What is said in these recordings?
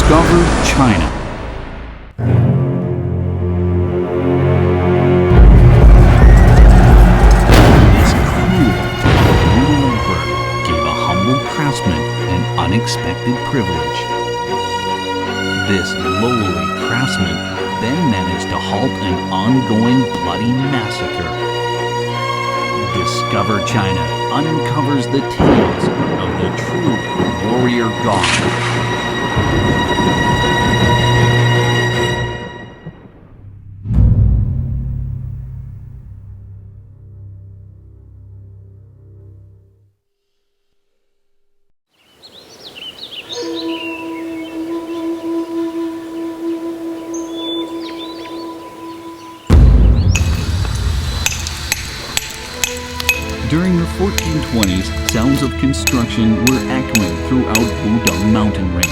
discovered China. This cruel, brutal emperor gave a humble craftsman an unexpected privilege. This lowly craftsman then managed to halt an ongoing bloody massacre. Discover China uncovers the tales of the true warrior god. During the 1420s, sounds of construction were echoing throughout Wudang mountain range.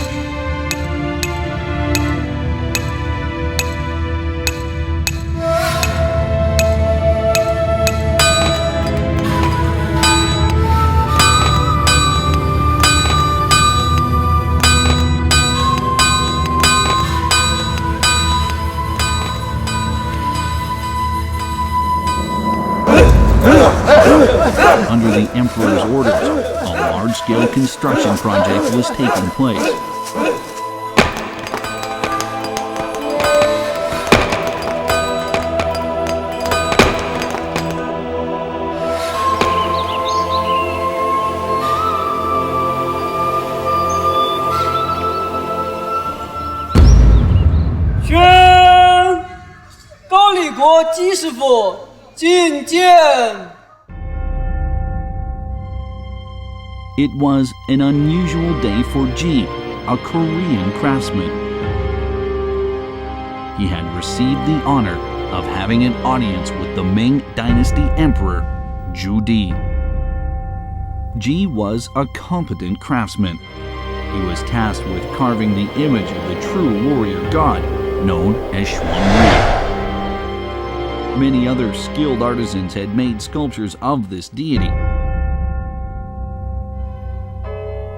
Under the emperor's orders, a large-scale construction project was taking place. It was an unusual day for Ji, a Korean craftsman. He had received the honor of having an audience with the Ming Dynasty Emperor, Zhu Di. Ji was a competent craftsman. He was tasked with carving the image of the true warrior god, known as Xuanri. Many other skilled artisans had made sculptures of this deity.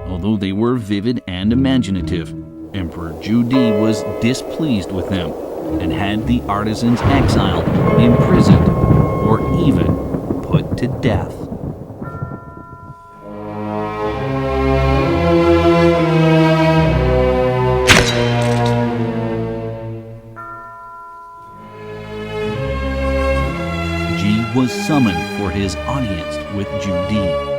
Although they were vivid and imaginative, Emperor Zhu Di was displeased with them and had the artisans exiled, imprisoned, or even put to death. Ji was summoned for his audience with Zhu Di.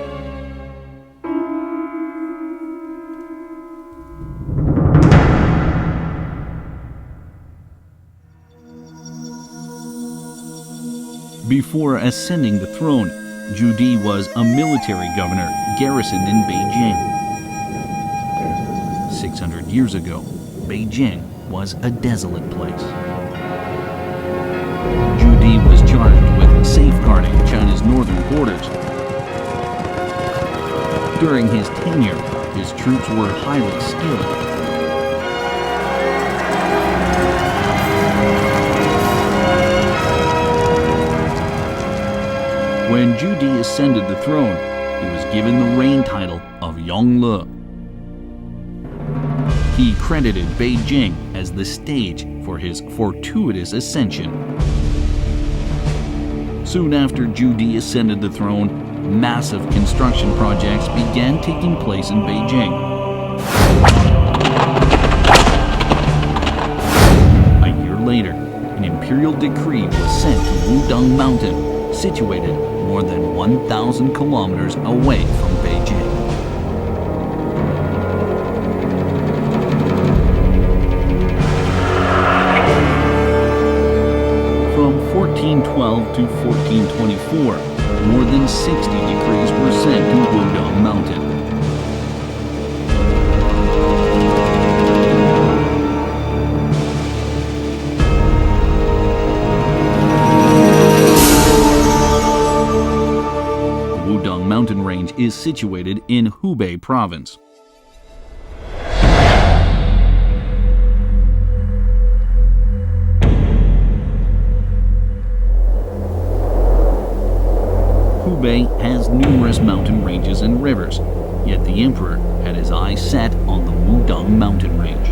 Before ascending the throne, Zhu Di was a military governor garrisoned in Beijing. 600 years ago, Beijing was a desolate place. Zhu Di was charged with safeguarding China's northern borders. During his tenure, his troops were highly skilled. When Zhu Di ascended the throne, he was given the reign title of Yongle. He credited Beijing as the stage for his fortuitous ascension. Soon after Zhu Di ascended the throne, massive construction projects began taking place in Beijing. A year later, an imperial decree was sent to Wudang Mountain, situated more than 1,000 kilometers away from Beijing. From 1412 to 1424, more than 60 decrees were sent to Wudang Mountain. Mountain range is situated in Hubei province. Hubei has numerous mountain ranges and rivers, yet the emperor had his eyes set on the Wudang mountain range.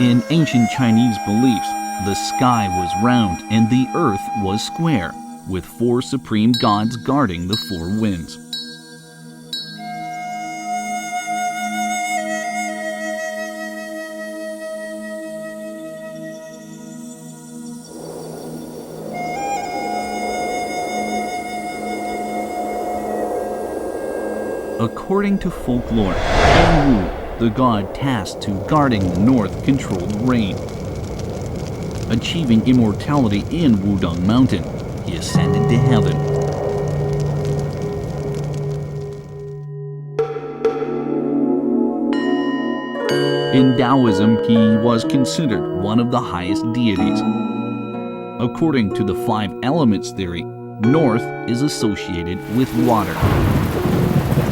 In ancient Chinese beliefs, the sky was round and the earth was square, with four supreme gods guarding the four winds. According to folklore, Shuan Wu, the god tasked to guarding the north, controlled rain. Achieving immortality in Wudong Mountain, he ascended to heaven. In Taoism, he was considered one of the highest deities. According to the five elements theory, north is associated with water.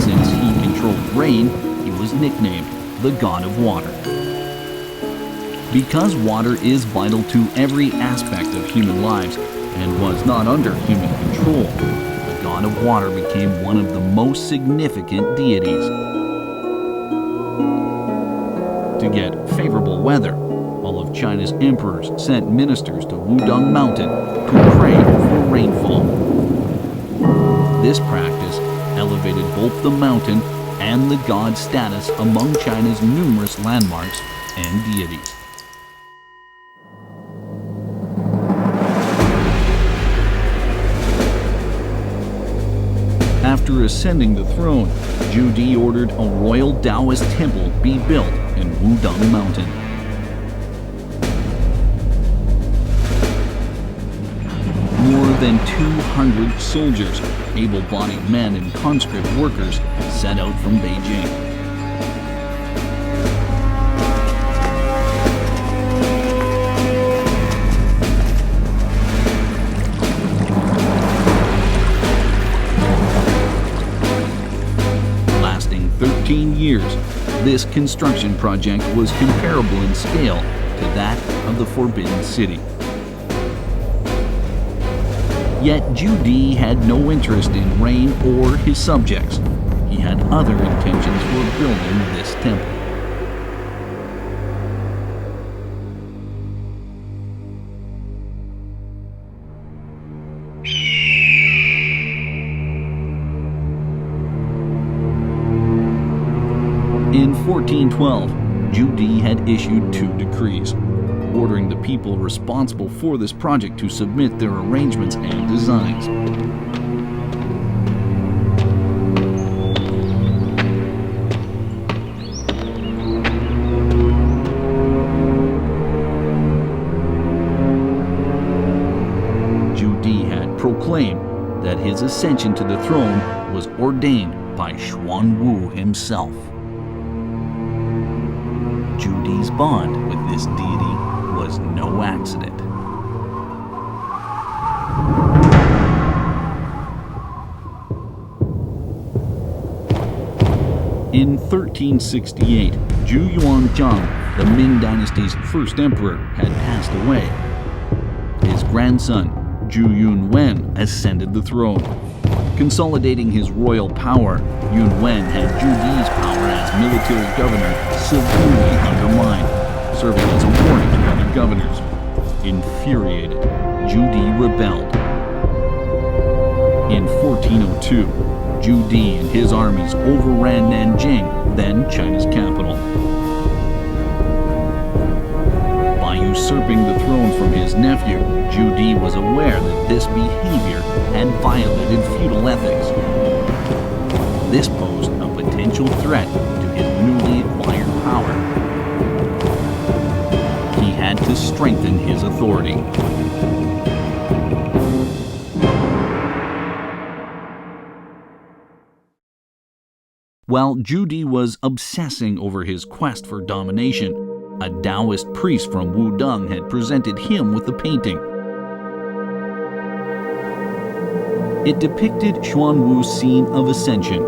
Since he controlled rain, he was nicknamed the God of Water. Because water is vital to every aspect of human lives and was not under human control, the God of Water became one of the most significant deities. To get favorable weather, all of China's emperors sent ministers to Wudong Mountain to pray for rainfall. This practice elevated both the mountain and the god's status among China's numerous landmarks and deities. After ascending the throne, Zhu Di ordered a royal Taoist temple be built in Wudong Mountain. More than 200 soldiers, able-bodied men and conscript workers set out from Beijing. Lasting 13 years, this construction project was comparable in scale to that of the Forbidden City. Yet Zhu Di had no interest in rain or his subjects. He had other intentions for building this temple. In 1412, Zhu Di had issued two decrees, ordering the people responsible for this project to submit their arrangements and designs. Zhu Di had proclaimed that his ascension to the throne was ordained by Shuan Wu himself. Zhu Di's bond with this deity was no accident. In 1368, Zhu Yuanzhang, the Ming Dynasty's first emperor, had passed away. His grandson, Zhu Yunwen, ascended the throne. Consolidating his royal power, Yunwen had Zhu Di's power as military governor severely undermined, serving as a warning to other governors. Infuriated, Zhu Di rebelled. In 1402, Zhu Di and his armies overran Nanjing, then China's capital. By usurping the throne from his nephew, Zhu Di was aware that this behavior had violated feudal ethics. This posed a potential threat to his newly acquired power. He had to strengthen his authority. While Zhu Di was obsessing over his quest for domination, a Taoist priest from Wudong had presented him with a painting. It depicted Shuan Wu's scene of ascension.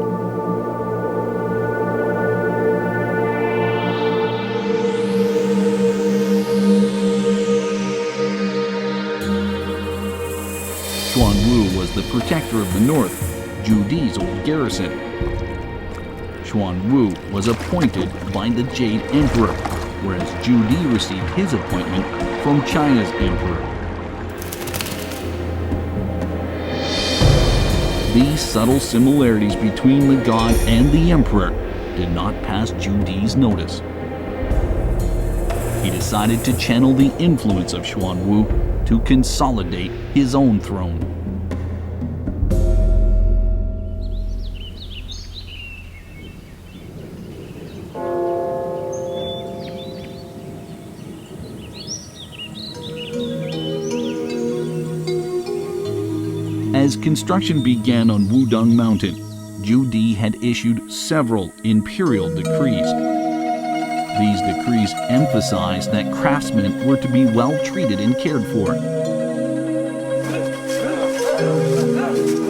Shuan Wu was the protector of the north, Zhu Di's old garrison. Shuan Wu was appointed by the Jade Emperor, whereas Zhu Di received his appointment from China's emperor. These subtle similarities between the god and the emperor did not pass Zhu Di's notice. He decided to channel the influence of Xuanwu to consolidate his own throne. As construction began on Wudong Mountain, Zhu Di had issued several imperial decrees. These decrees emphasized that craftsmen were to be well treated and cared for.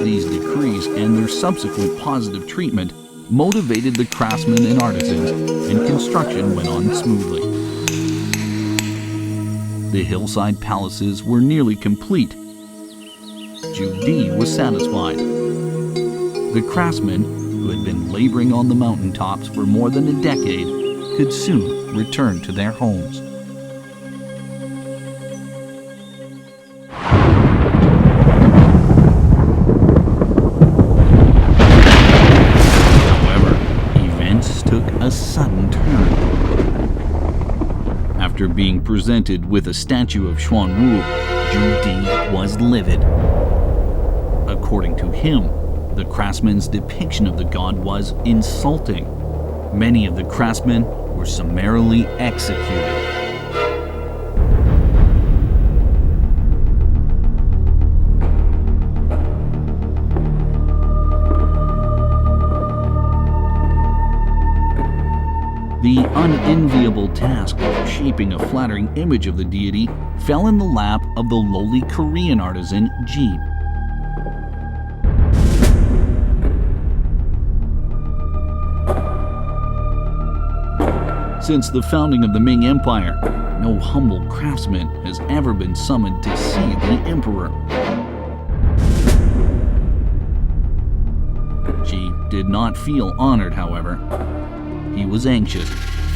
These decrees and their subsequent positive treatment motivated the craftsmen and artisans, and construction went on smoothly. The hillside palaces were nearly complete. Zhu Di was satisfied. The craftsmen, who had been laboring on the mountaintops for more than a decade, could soon return to their homes. However, events took a sudden turn. After being presented with a statue of Xuanwu, Zhu Di was livid. According to him, the craftsman's depiction of the god was insulting. Many of the craftsmen were summarily executed. The unenviable task of shaping a flattering image of the deity fell in the lap of the lowly Korean artisan Ji. Since the founding of the Ming Empire, no humble craftsman has ever been summoned to see the emperor. Ji did not feel honored, however. He was anxious,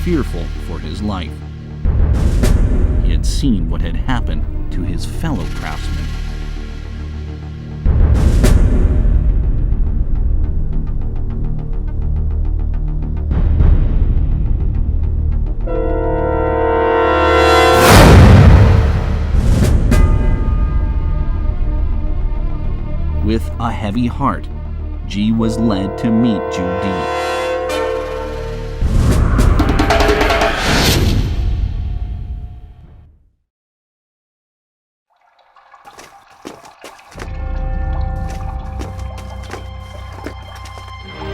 fearful for his life. He had seen what had happened to his fellow craftsmen. With a heavy heart, Ji was led to meet Zhu Di.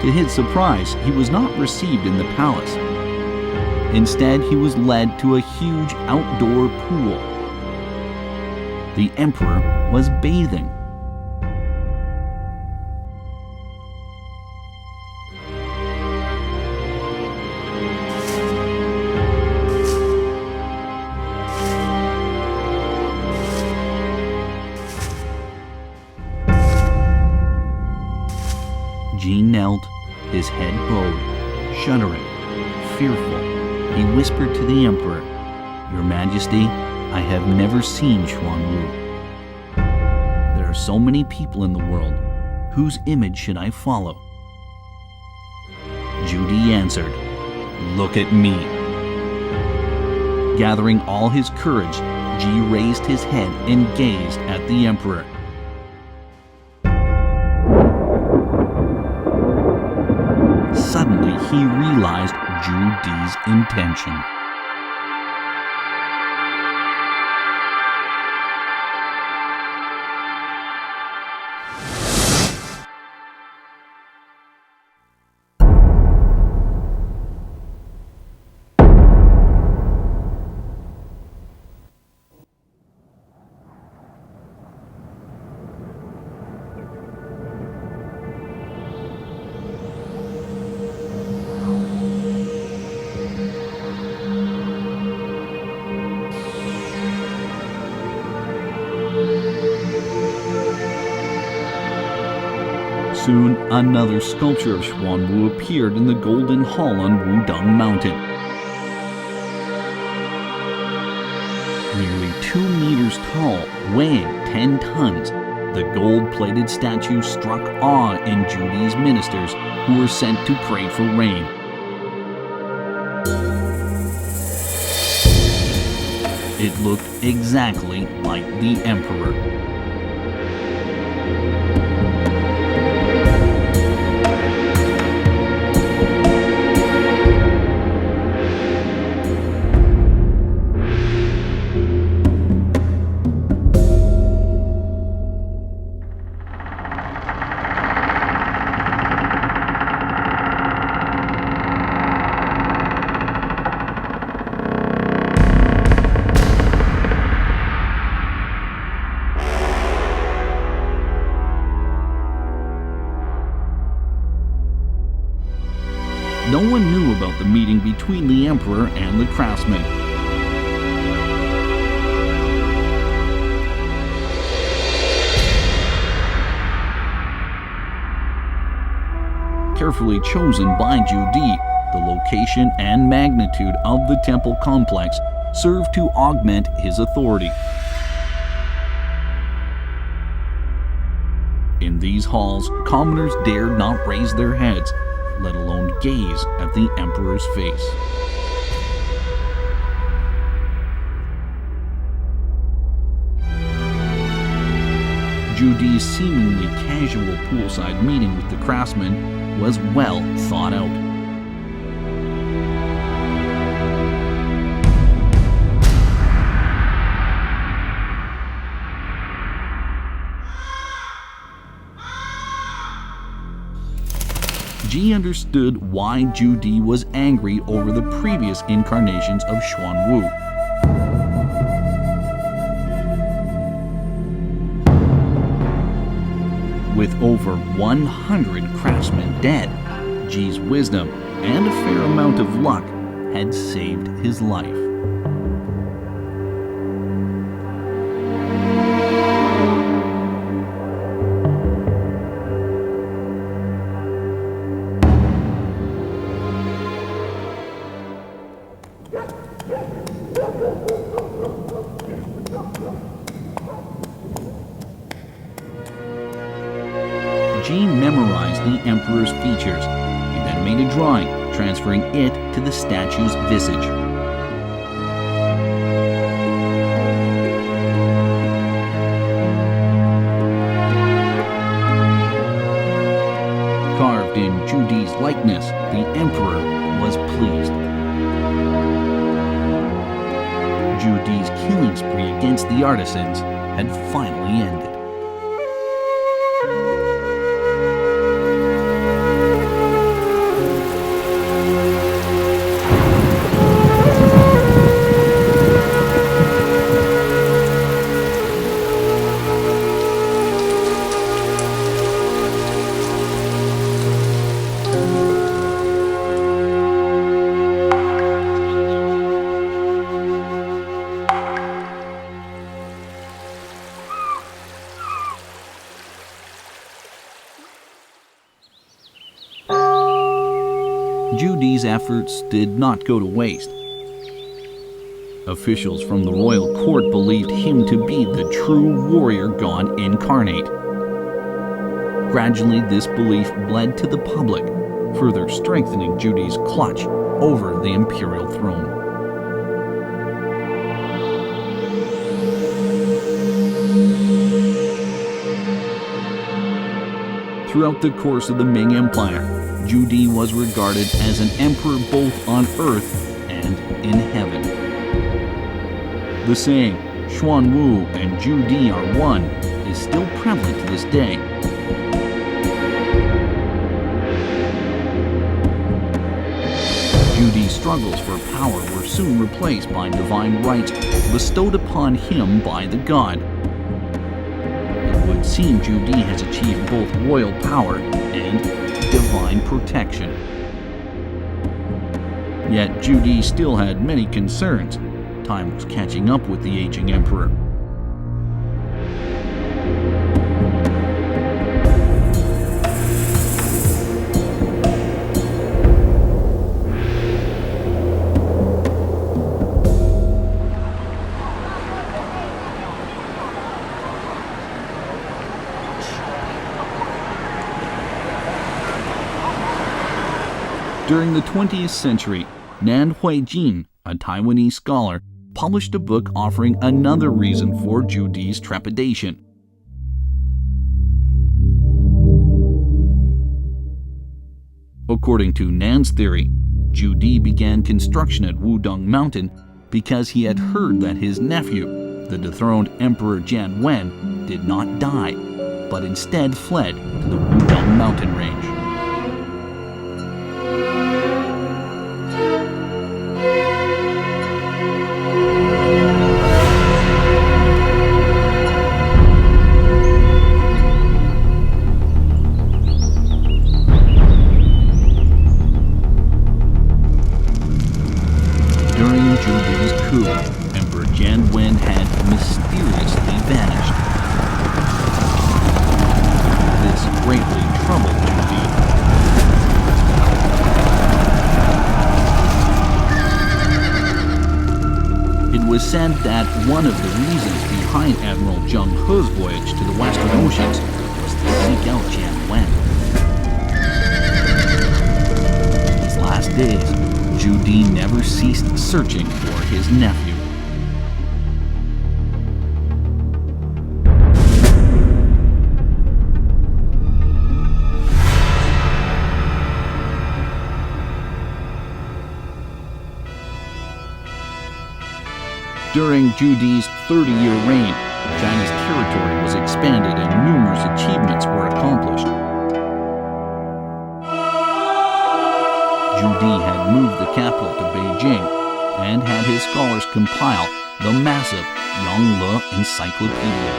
To his surprise, he was not received in the palace. Instead, he was led to a huge outdoor pool. The emperor was bathing. Ji knelt, his head bowed, shuddering, fearful. He whispered to the emperor, "Your Majesty, I have never seen Xuanwu. There are so many people in the world. Whose image should I follow?" Zhu Di answered, "Look at me." Gathering all his courage, Ji raised his head and gazed at the emperor. Suddenly, he realized Zhu Di's intention. Soon, another sculpture of Xuanwu appeared in the Golden Hall on Wudong Mountain. Nearly 2 meters tall, weighing 10 tons, the gold-plated statue struck awe in Judy's ministers, who were sent to pray for rain. It looked exactly like the emperor. No one knew about the meeting between the emperor and the craftsman. Carefully chosen by Judy, the location and magnitude of the temple complex served to augment his authority. In these halls, commoners dared not raise their heads, let alone gaze at the emperor's face. Judy's seemingly casual poolside meeting with the craftsman was well thought out. Ji understood why Judy was angry over the previous incarnations of Xuan Wu. With over 100 craftsmen dead, Ji's wisdom and a fair amount of luck had saved his life. Ji memorized the emperor's features. He then made a drawing, transferring it to the statue's visage. Carved in Judy's likeness, the emperor was pleased. Judy's killing spree against the artisans had finally ended. Judy's efforts did not go to waste. Officials from the royal court believed him to be the true warrior god incarnate. Gradually, this belief bled to the public, further strengthening Judy's clutch over the imperial throne. Throughout the course of the Ming Empire, Judy was regarded as an emperor both on earth and in heaven. The saying, Xuan Wu and Judy are one, is still prevalent to this day. Judy's struggles for power were soon replaced by divine rights bestowed upon him by the god. It would seem Judy has achieved both royal power and divine protection. Yet Judy still had many concerns. Time was catching up with the aging emperor. During the 20th century, Nan Huijin, a Taiwanese scholar, published a book offering another reason for Zhu Di's trepidation. According to Nan's theory, Zhu Di began construction at Wudong Mountain because he had heard that his nephew, the dethroned Emperor Jian Wen, did not die, but instead fled to the Wudong mountain range. During Zhu Di's coup, Emperor Jian Wen had mysteriously vanished. This greatly troubled Zhu Di. It was said that one of the reasons behind Admiral Zheng He's voyage to the Western Oceans was to seek out Jian Wen. In his last days, Zhu Di never ceased searching for his nephew. During Zhu Di's 30-year reign, China's territory was expanded and numerous achievements were accomplished. Zhu Di had moved the capital to Beijing and had his scholars compile the massive Yongle Encyclopedia.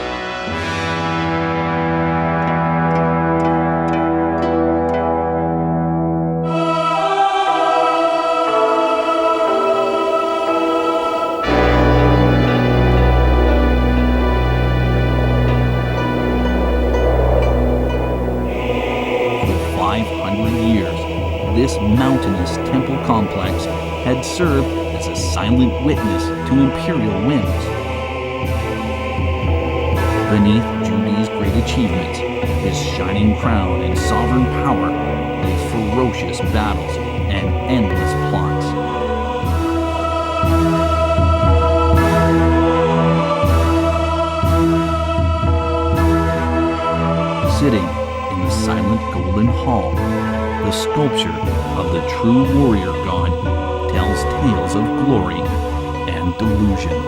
For 500 years, this mountainous temple complex had served as a silent witness to imperial whims. Beneath Zhu Di's great achievements, his shining crown and sovereign power, lay ferocious battles and endless plots. Sitting in the silent golden hall, the sculpture of the true warrior god tells tales of glory and delusion.